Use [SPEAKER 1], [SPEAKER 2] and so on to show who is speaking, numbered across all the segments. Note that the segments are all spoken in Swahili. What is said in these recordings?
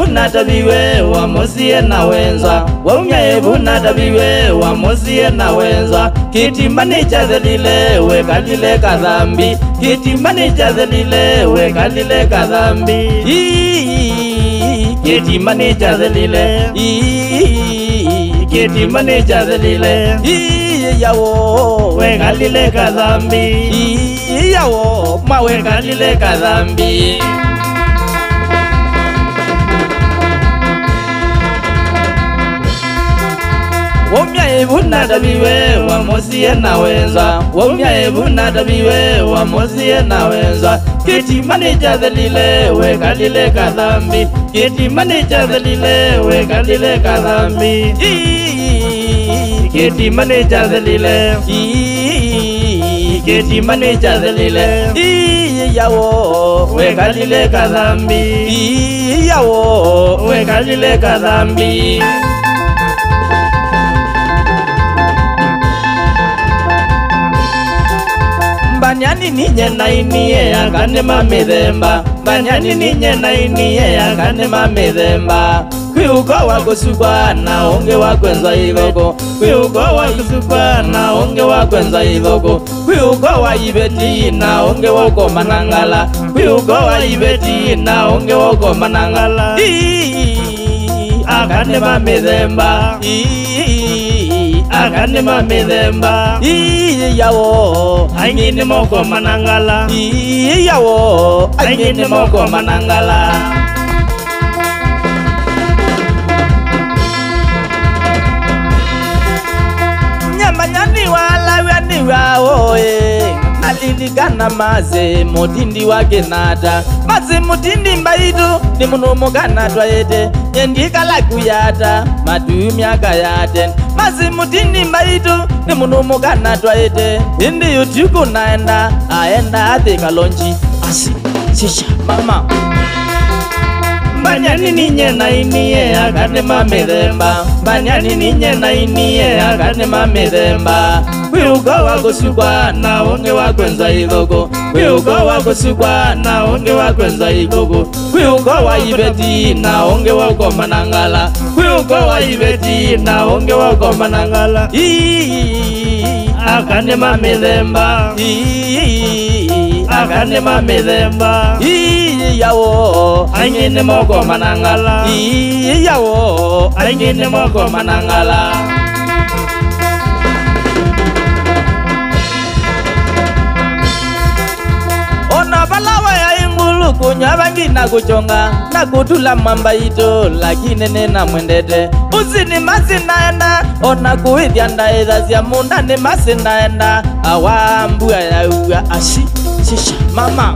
[SPEAKER 1] ebuna tabiwe wa mosie na wenza waumya ebuna tabiwe wa mosie na wenza kitimani chadhelile we kalile kadhambi kitimani chadhelile we kalile kadhambi kitimani chadhelile kitimani chadhelile yawo we kalile kadhambi yawo mawe kalile kadhambi waumya ebuna tabiwe wa mosie na wenza waumya ebuna tabiwe wa mosie na wenza kitimani chadhelile we kalile kadhambi kitimani chadhelile we kalile kadhambi kitimani chadhelile kitimani chadhelile yawo we kalile kadhambi yawo we kalile kadhambi Banyani ninye na iniye akane mamedemba Banyani ninye na iniye akane mamedemba Kwiuko wakusukwa na onge wakwenza igoko Kwiuko wakusukwa na onge wakwenza igoko Kwiuko waibeti na onge wako manangala Kwiuko waibeti na onge wako manangala Akane mamedemba akane mamedemba yawo angine moko manangala yawo angine moko manangala nyamanyani wala wani wawo aliligana maze mutindi wake nata maze mutindi mbaitu ni munomo kanatwa yete nyendika la kuyata madumi akayate maze mutindi mbaitu ni munomo kanatwa yete indi yutuku naenda aenda athika lonji asi sisha mama Banyani ninye na iniye akane mamedemba Banyani ninye na iniye akane mamedemba Kwiuko wakusukwa na onge wakwenza igoko Kwiuko wakusukwa na onge wakwenza igoko Kwiuko waibeti na onge wako manangala Kwiuko waibeti na onge wako manangala akane mamedemba akane mamedemba yawo angine moko manangala yawo angine moko manangala ona balawa ya ingulu kunyabangi na kuchonga na kutula mamba ito lakini nena mwendete usini masinaenda ona kuithia ndaitha cia munda ni masinaenda awambu ya uga ashi shisha mama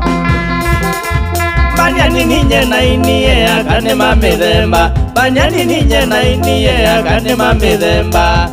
[SPEAKER 1] Banyani ninye na iniye akane mamedemba Banyani ninye na iniye akane mamedemba